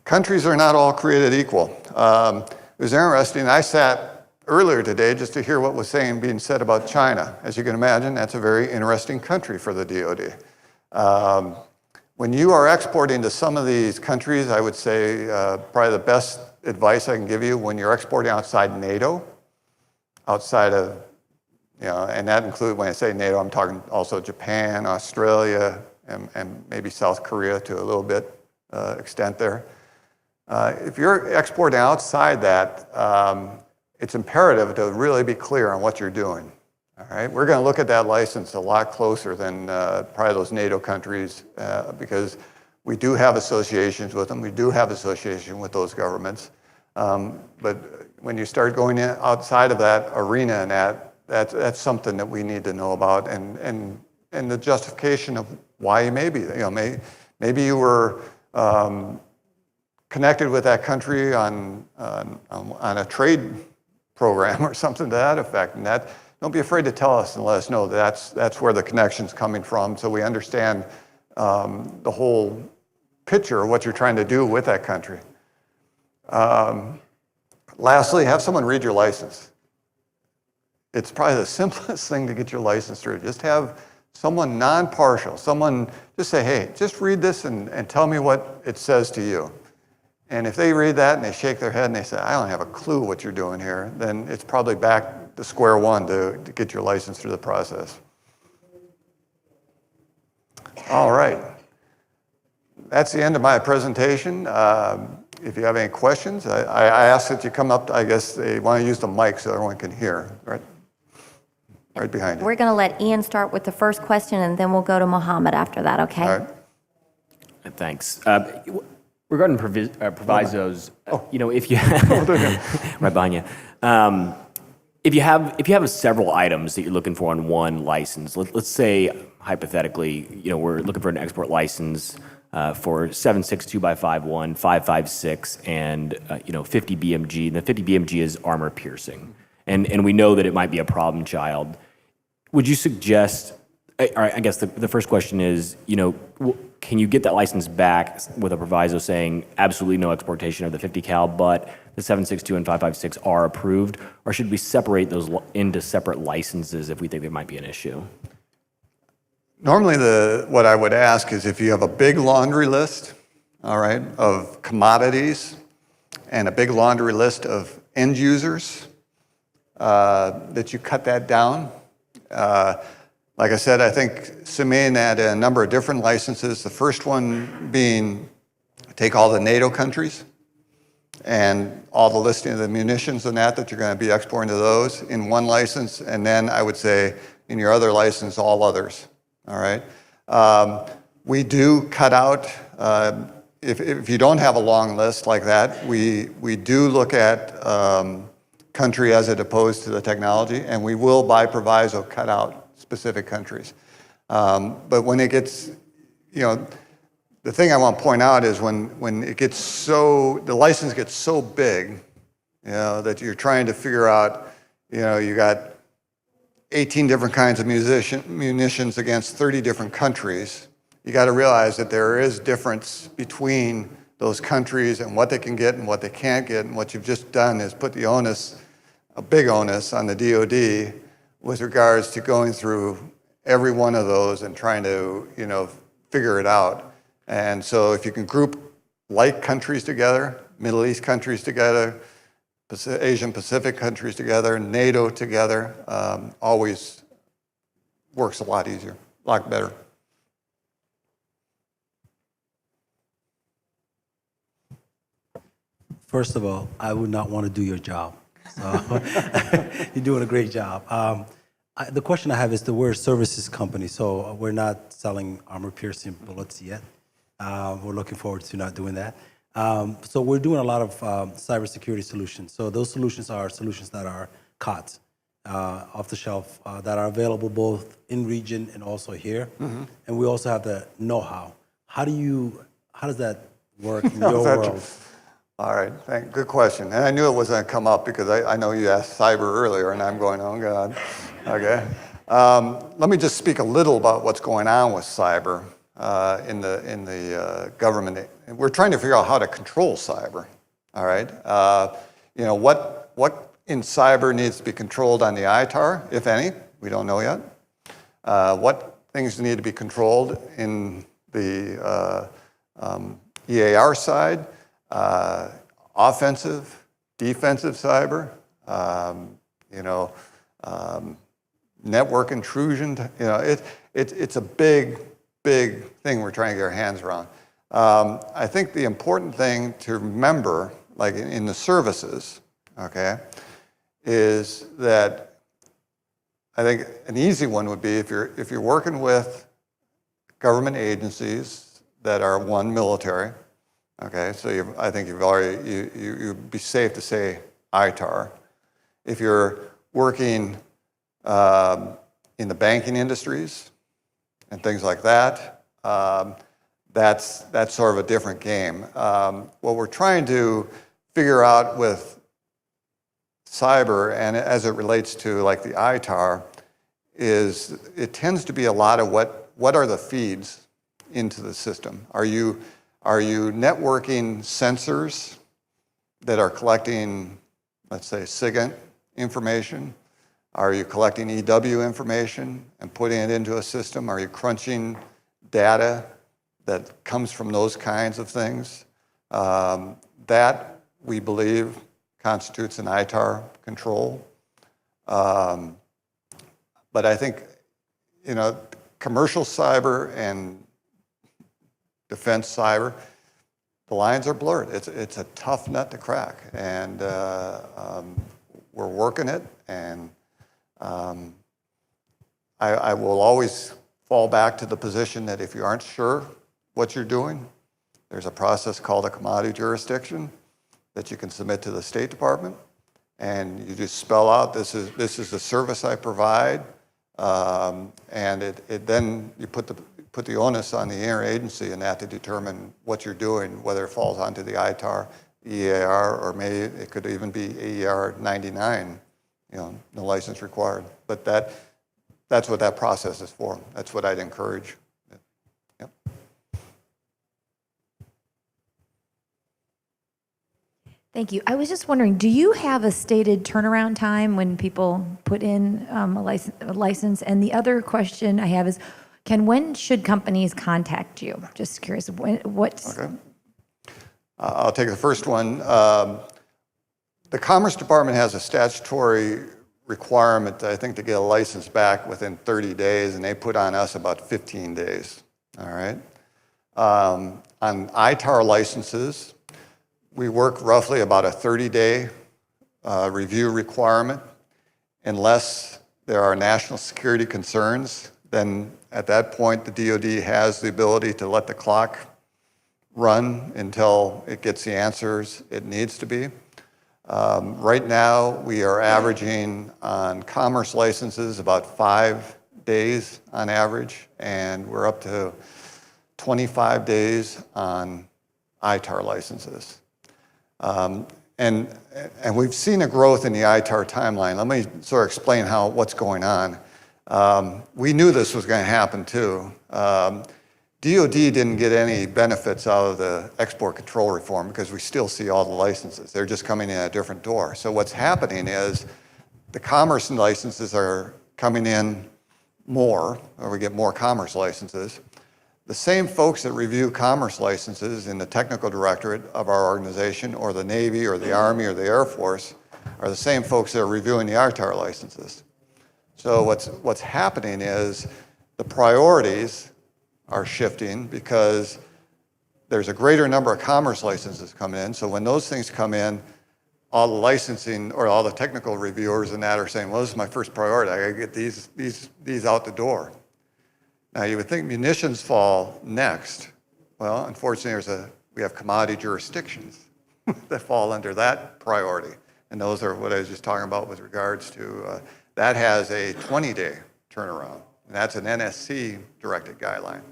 Countries are not all created equal. It was interesting. I sat earlier today just to hear what was being said about China. As you can imagine, that's a very interesting country for the DoD. When you are exporting to some of these countries, I would say probably the best advice I can give you when you're exporting outside NATO, outside of, you know, and that includes, when I say NATO, I'm talking also Japan, Australia, and maybe South Korea to a little bit extent there. If you're exporting outside that, it's imperative to really be clear on what you're doing. All right, we're going to look at that license a lot closer than probably those NATO countries because we do have associations with them. We do have association with those governments. But when you start going outside of that arena, and that's something that we need to know about, and the justification of why you may be. You know, maybe you were connected with that country on a trade program or something to that effect. And that, don't be afraid to tell us and let us know that's where the connection's coming from, so we understand the whole picture of what you're trying to do with that country. Lastly, have someone read your license. It's probably the simplest thing to get your license through. Just have someone non-partial, someone just say, hey, just read this and tell me what it says to you. And if they read that and they shake their head and they say, I don't have a clue what you're doing here, then it's probably back to square one to get your license through the process. All right. that's the end of my presentation. If you have any questions, I ask that you come up. I guess they want to use the mic so everyone can hear, right behind you. We're going to let Ian start with the first question, and then we'll go to Mohammed after that, okay? All right. Thanks. Regarding provisos, if you right behind you, if you have several items that you're looking for on one license, let's say hypothetically, we're looking for an export license for 762 by 51, 556, and 50 BMG. And the 50 BMG is armor piercing, and we know that it might be a problem child. Would you suggest? All right, I guess the first question is, can you get that license back with a proviso saying absolutely no exportation of the 50 cal, but the 762 and 556 are approved, or should we separate those into separate licenses if we think there might be an issue? Normally, what I would ask is if you have a big laundry list, all right, of commodities and a big laundry list of end users, that you cut that down. Like I said, I think CMIN had a number of different licenses. The first one being take all the NATO countries and all the listing of the munitions and that you're going to be exporting to those in one license. And then I would say in your other license, all others. All right. We do cut out, if you don't have a long list like that, we do look at country as it opposed to the technology, and we will by proviso cut out specific countries. But when it gets, the thing I want to point out is when it gets the license gets so big, that you're trying to figure out, you got 18 different kinds of munitions against 30 different countries, you got to realize that there is difference between those countries and what they can get and what they can't get. And what you've just done is put the onus, a big onus, on the DoD with regards to going through every one of those and trying to, figure it out. And so if you can group like countries together, Middle East countries together, Asian Pacific countries together, NATO together, always works a lot easier, a lot better. First of all, I would not want to do your job. So you're doing a great job. The question I have is we're a services company, so we're not selling armor-piercing bullets yet. We're looking forward to not doing that. So we're doing a lot of cybersecurity solutions. So those solutions are solutions that are COTS, off the shelf, that are available both in region and also here. Mm-hmm. And we also have the know-how. How does that work in your world? All right, good question. And I knew it was going to come up because I know you asked cyber earlier, and I'm going, oh God. Okay. Let me just speak a little about what's going on with cyber in the government. We're trying to figure out how to control cyber. All right. What in cyber needs to be controlled on the ITAR, if any? We don't know yet. What things need to be controlled in the EAR side? Offensive, defensive cyber, network intrusion. It's a big thing we're trying to get our hands around. I think the important thing to remember, like in the services, okay, is that I think an easy one would be if you're working with government agencies that are military. Okay, so I think you'd be safe to say ITAR. If you're working in the banking industries and things like that, that's sort of a different game. What we're trying to figure out with cyber, and as it relates to like the ITAR, is it tends to be a lot of what are the feeds into the system. Are you networking sensors that are collecting, let's say, SIGINT information? Are you collecting EW information and putting it into a system? Are you crunching data that comes from those kinds of things? That, we believe, constitutes an ITAR control. But I think, commercial cyber and defense, cyber, the lines are blurred. It's a tough nut to crack, and we're working it. And I will always fall back to the position that if you aren't sure what you're doing, there's a process called a commodity jurisdiction that you can submit to the State Department, and you just spell out this is the service I provide, and then you put the onus on the interagency in that to determine what you're doing, whether it falls onto the ITAR, EAR, or maybe it could even be AER 99, no license required. But that's what that process is for. That's what I'd encourage. Yep. Thank you. I was just wondering, do you have a stated turnaround time when people put in a license? And the other question I have is, when should companies contact you? Just curious, what's... Okay. I'll take the first one. The Commerce Department has a statutory requirement, I think, to get a license back within 30 days, and they put on us about 15 days, all right? On ITAR licenses, we work roughly about a 30-day review requirement. Unless there are national security concerns, then at that point, the DoD has the ability to let the clock run until it gets the answers it needs to be. Right now, we are averaging on commerce licenses about 5 days on average, and we're up to 25 days on ITAR licenses. And we've seen a growth in the ITAR timeline. Let me sort of explain what's going on. We knew this was going to happen too. DoD didn't get any benefits out of the export control reform because we still see all the licenses. They're just coming in a different door. So what's happening is the commerce licenses are coming in more, or we get more commerce licenses. The same folks that review commerce licenses in the technical directorate of our organization, or the Navy, or the Army, or the Air Force, are the same folks that are reviewing the ITAR licenses. So what's happening is the priorities are shifting because there's a greater number of commerce licenses coming in. So when those things come in, all the licensing or all the technical reviewers and that are saying, well, this is my first priority. I gotta get these out the door. Now you would think munitions fall next. Well, unfortunately, we have commodity jurisdictions that fall under that priority. And those are what I was just talking about with regards to, that has a 20-day turnaround. And that's an NSC directed guideline.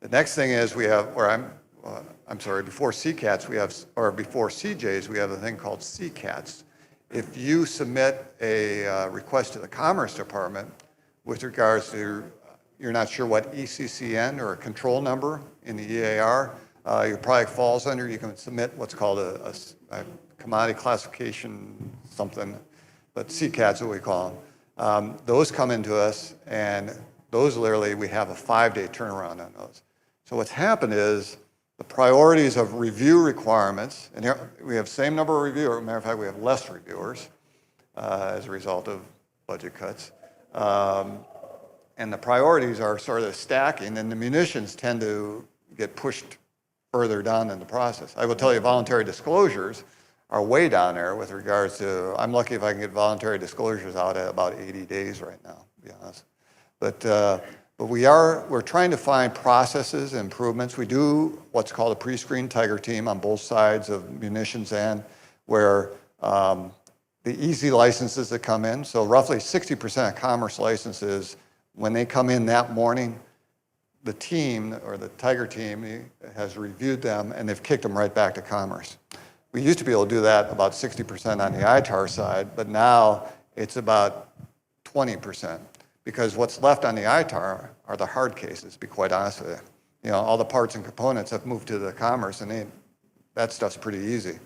The next thing is we have, before CCATs, before CJs, we have a thing called CCATs. If you submit a request to the Commerce Department with regards to, you're not sure what ECCN or a control number in the EAR your product falls under, you can submit what's called a commodity classification something, but CCATs is what we call them. Those come into us, and those literally, we have a 5-day turnaround on those. So what's happened is the priorities of review requirements, and here we have same number of reviewers, matter of fact, we have less reviewers as a result of budget cuts. And the priorities are sort of stacking, and the munitions tend to get pushed further down in the process. I will tell you, voluntary disclosures are way down there with regards to, I'm lucky if I can get voluntary disclosures out at about 80 days right now, to be honest. But we're trying to find processes, improvements. We do what's called a pre-screen tiger team on both sides of munitions and where the easy licenses that come in, so roughly 60% of commerce licenses, when they come in that morning, the team, or the Tiger team, has reviewed them and they've kicked them right back to commerce. We used to be able to do that about 60% on the ITAR side, but now it's about 20%, because what's left on the ITAR are the hard cases, to be quite honest with you. All the parts and components have moved to the commerce, and that stuff's pretty easy.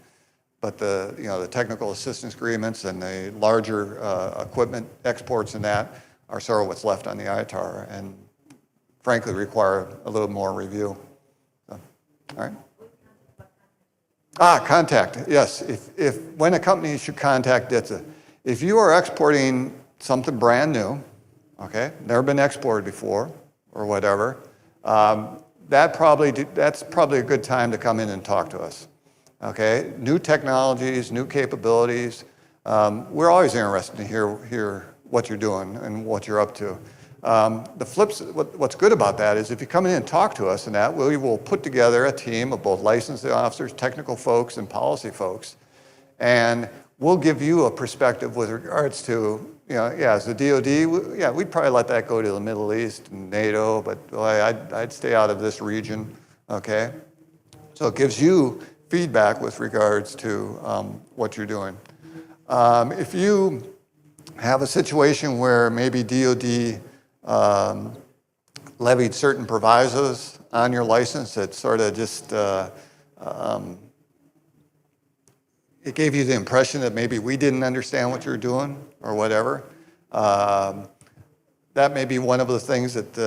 But the technical assistance agreements and the larger equipment exports and that are sort of what's left on the ITAR, and frankly require a little more review. So, all right. Contact, yes. When a company should contact DTSA. If you are exporting something brand new, okay, never been exported before or whatever, that's probably a good time to come in and talk to us. Okay, new technologies, new capabilities. We're always interested to hear what you're doing and what you're up to. What's good about that is if you come in and talk to us and that, we will put together a team of both licensing officers, technical folks, and policy folks, and we'll give you a perspective with regards to, as the DoD, we'd probably let that go to the Middle East and NATO, but I'd stay out of this region, okay? So it gives you feedback with regards to what you're doing. If you have a situation where maybe DoD levied certain provisos on your license that sort of just, it gave you the impression that maybe we didn't understand what you're doing or whatever. That may be one of the things that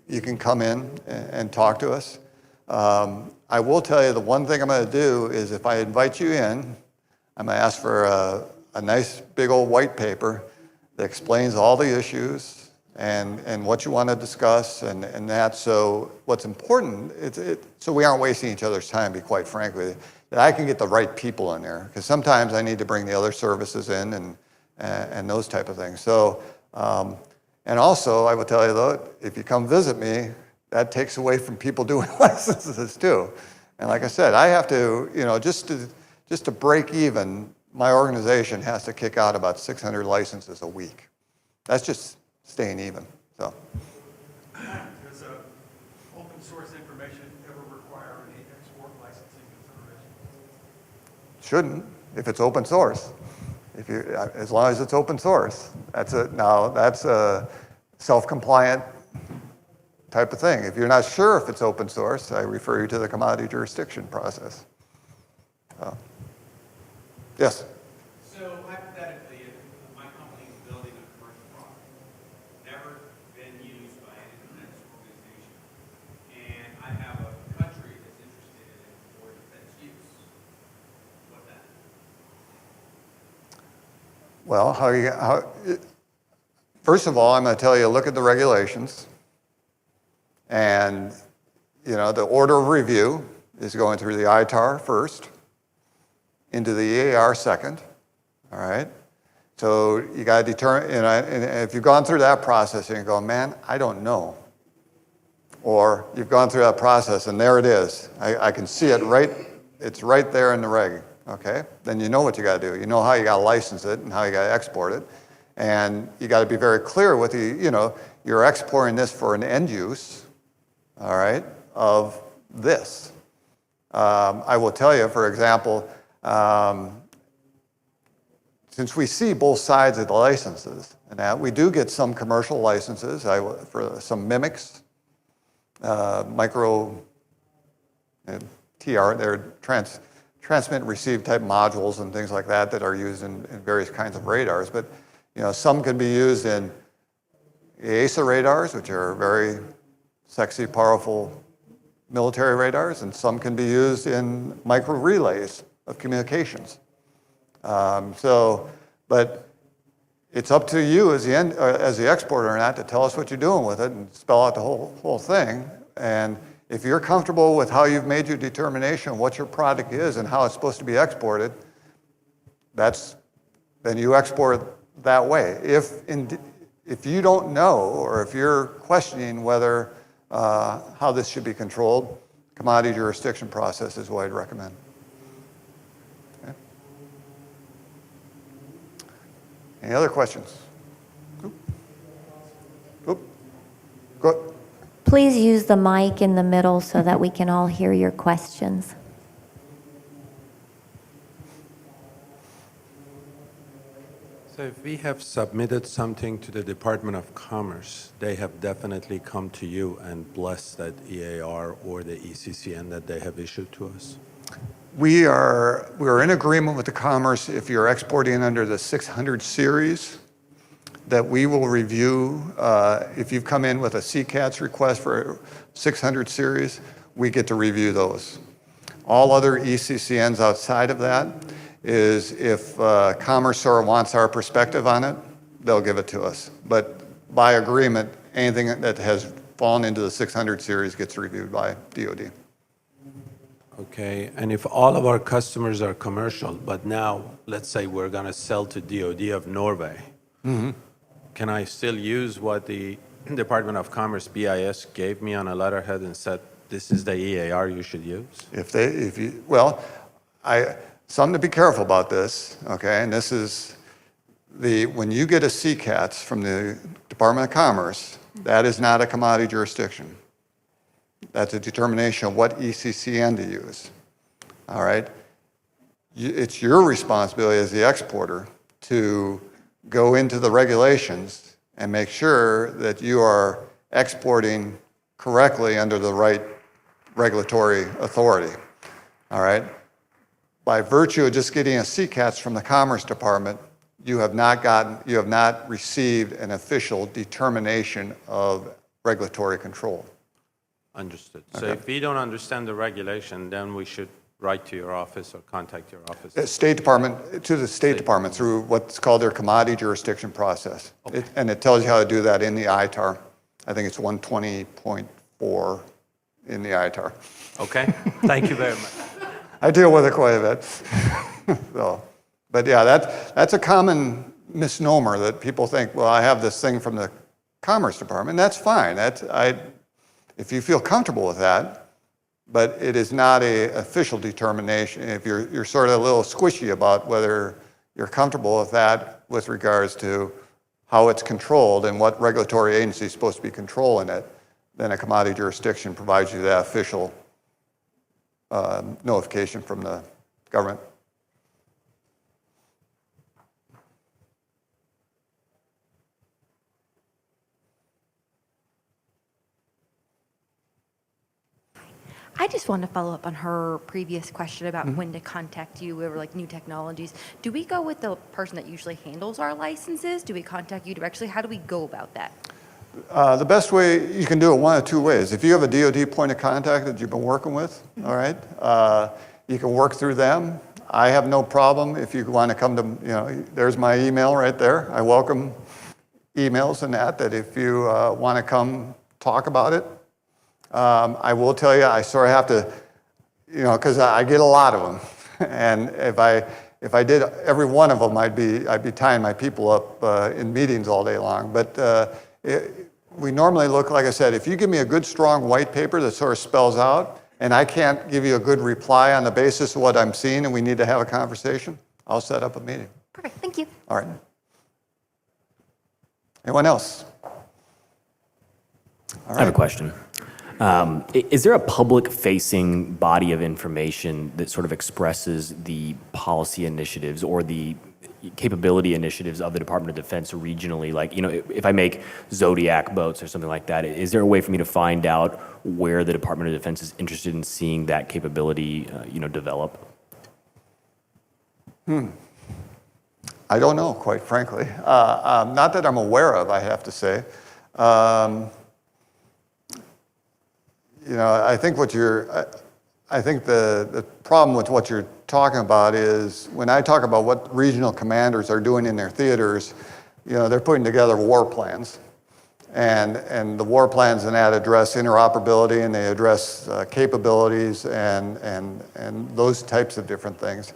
you can come in and talk to us. I will tell you the one thing I'm going to do is if I invite you in, I'm going to ask for a nice big old white paper that explains all the issues and what you want to discuss and that. So what's important, so we aren't wasting each other's time, to be quite frank with you, that I can get the right people in there. Because sometimes I need to bring the other services in and those type of things. So, and also I will tell you though, if you come visit me, that takes away from people doing licenses too. And like I said, I have to, just to break even, my organization has to kick out about 600 licenses a week. That's just staying even, so. Does open source information ever require any export licensing consideration? Shouldn't, if it's open source. As long as it's open source. That's a self-compliant type of thing. If you're not sure if it's open source, I refer you to the commodity jurisdiction process. Yes? So hypothetically, if my company is building a commercial product, never been used by an defense organization, and I have a country that's interested in it for defense use, what then? Well, first of all, I'm going to tell you, look at the regulations. And, the order of review is going through the ITAR first, into the EAR second, all right? So you got to determine, and if you've gone through that process and you go, man, I don't know. Or you've gone through that process and there it is. I can see it it's right there in the reg, okay? Then you know what you got to do. You know how you got to license it and how you got to export it. And you got to be very clear with you're exporting this for an end use, all right, of this. I will tell you, for example, since we see both sides of the licenses, and that we do get some commercial licenses for some mimics, micro TR, they're transmit and receive type modules and things like that are used in various kinds of radars. But some can be used in EASA radars, which are very sexy, powerful military radars, and some can be used in micro relays of communications. But it's up to you as the exporter or not to tell us what you're doing with it and spell out the whole thing. And if you're comfortable with how you've made your determination, what your product is and how it's supposed to be exported, then you export that way. If you don't know, or if you're questioning whether how this should be controlled, commodity jurisdiction process is what I'd recommend. Okay. Any other questions? Oop. Go. Please use the mic in the middle so that we can all hear your questions. So if we have submitted something to the Department of Commerce, they have definitely come to you and blessed that EAR or the ECCN that they have issued to us? We are in agreement with the Commerce if you're exporting under the 600 series that we will review. If you've come in with a CCATS request for 600 series, we get to review those. All other ECCNs outside of that is if Commerce wants our perspective on it, they'll give it to us. But by agreement, anything that fallen into the 600 series gets reviewed by DoD. Okay, and if all of our customers are commercial, but now, let's say we're going to sell to DoD of Norway, can I still use what the Department of Commerce BIS gave me on a letterhead and said, this is the EAR you should use? Something to be careful about this, okay, and this is when you get a CCATS from the Department of Commerce, that is not a commodity jurisdiction. That's a determination of what ECCN to use, all right? It's your responsibility as the exporter to go into the regulations and make sure that you are exporting correctly under the right regulatory authority, all right? By virtue of just getting a CCATS from the Commerce Department, you have not received an official determination of regulatory control. Understood. So if we don't understand the regulation, then we should write to your office or contact your office? State Department, to the State Department through what's called their commodity jurisdiction process. And it tells you how to do that in the ITAR. I think it's 120.4 in the ITAR. Okay, thank you very much. I deal with it quite a bit. But yeah, that's a common misnomer that people think, well, I have this thing from the Commerce Department. That's fine. If you feel comfortable with that, but it is not an official determination. If you're sort of a little squishy about whether you're comfortable with that with regards to how it's controlled and what regulatory agency is supposed to be controlling it, then a commodity jurisdiction provides you that official notification from the government. I just wanted to follow up on her previous question about when to contact you over like new technologies. Do we go with the person that usually handles our licenses? Do we contact you directly? How do we go about that? The best way, you can do it one of two ways. If you have a DoD point of contact that you've been working with, all right, you can work through them. I have no problem if you want to come to, there's my email right there. I welcome emails and that if you want to come talk about it. I will tell you, I sort of have to, because I get a lot of them, and if I did every one of them, I'd be tying my people up in meetings all day long. But we normally look, like I said, if you give me a good, strong white paper that sort of spells out, and I can't give you a good reply on the basis of what I'm seeing, and we need to have a conversation, I'll set up a meeting. Perfect. Thank you. All right. Anyone else? I have a question. Is there a public-facing body of information that sort of expresses the policy initiatives or the capability initiatives of the Department of Defense regionally? Like, if I make Zodiac boats or something like that, is there a way for me to find out where the Department of Defense is interested in seeing that capability, develop? I don't know, quite frankly. Not that I'm aware of, I have to say. I think the problem with what you're talking about is when I talk about what regional commanders are doing in their theaters, they're putting together war plans. And the war plans in that address interoperability and they address capabilities and those types of different things.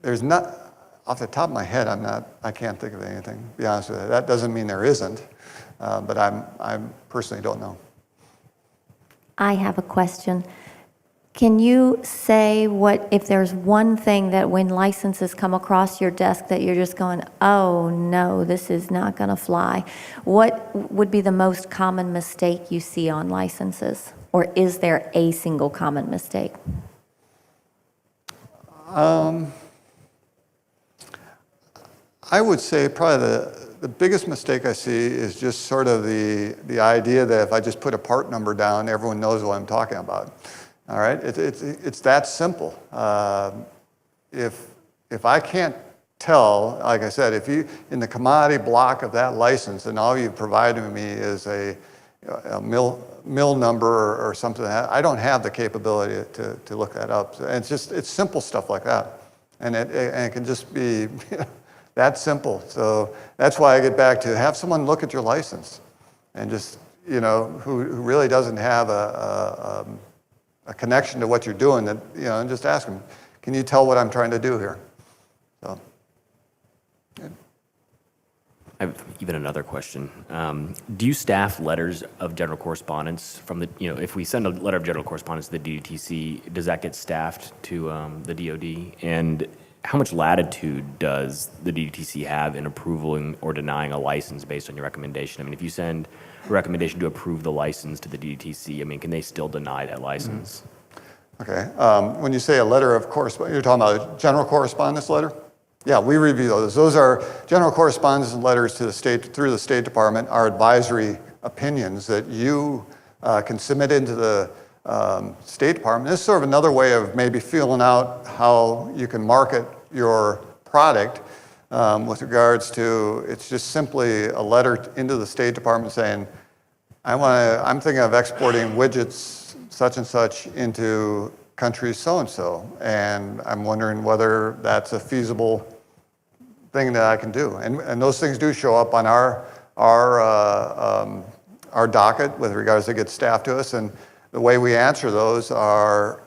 There's not, off the top of my head, I can't think of anything, to be honest with you. That doesn't mean there isn't, but I personally don't know. I have a question. Can you say if there's one thing that when licenses come across your desk that you're just going, oh no, this is not going to fly? What would be the most common mistake you see on licenses? Or is there a single common mistake? I would say probably the biggest mistake I see is just sort of the idea that if I just put a part number down, everyone knows what I'm talking about. All right, it's that simple. If I can't tell, like I said, if you in the commodity block of that license and all you've provided me is a mil number or something, I don't have the capability to look that up. And it's simple stuff like that, and it can just be. That simple. So that's why I get back to have someone look at your license and just, who really doesn't have a connection to what you're doing, that, and just ask them, can you tell what I'm trying to do here? So. I have even another question. Do you staff letters of general correspondence from the, if we send a letter of general correspondence to the DTC, does that get staffed to the DoD? And how much latitude does the DTC have in approving or denying a license based on your recommendation? I mean, if you send a recommendation to approve the license to the DTC, I mean, can they still deny that license? Okay. When you say a letter of correspondence, you're talking about a general correspondence letter? Yeah, we review those. Those are general correspondence and letters to the state, through the State Department, are advisory opinions that you can submit into the State Department. This is sort of another way of maybe feeling out how you can market your product with regards to, it's just simply a letter into the State Department saying, I'm thinking of exporting widgets such and such into country so-and-so, and I'm wondering whether that's a feasible thing that I can do. And those things do show up on our docket with regards to get staffed to us, and the way we answer those are,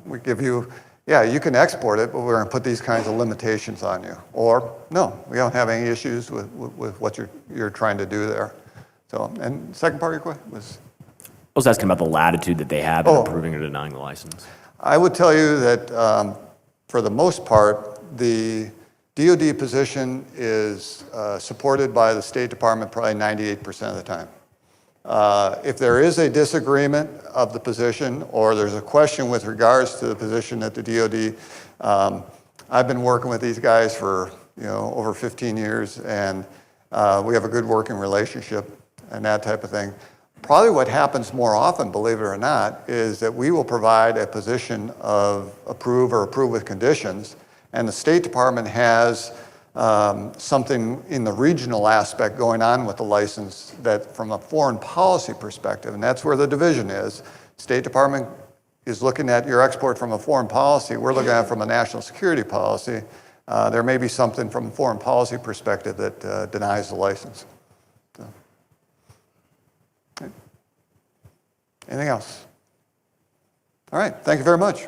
we give you, yeah, you can export it, but we're going to put these kinds of limitations on you. Or, no, we don't have any issues with what you're trying to do there. So, and the second part of your question was? I was asking about the latitude that they have in approving or denying the license. I would tell you that for the most part, the DoD position is supported by the State Department probably 98% of the time. If there is a disagreement of the position, or there's a question with regards to the position at the DoD, I've been working with these guys for over 15 years, and we have a good working relationship and that type of thing. Probably what happens more often, believe it or not, is that we will provide a position of approve or approve with conditions, and the State Department has something in the regional aspect going on with the license that from a foreign policy perspective, and that's where the division is. State Department is looking at your export from a foreign policy. We're looking at it from a national security policy. There may be something from a foreign policy perspective that denies the license. So. Okay. Anything else? All right, thank you very much.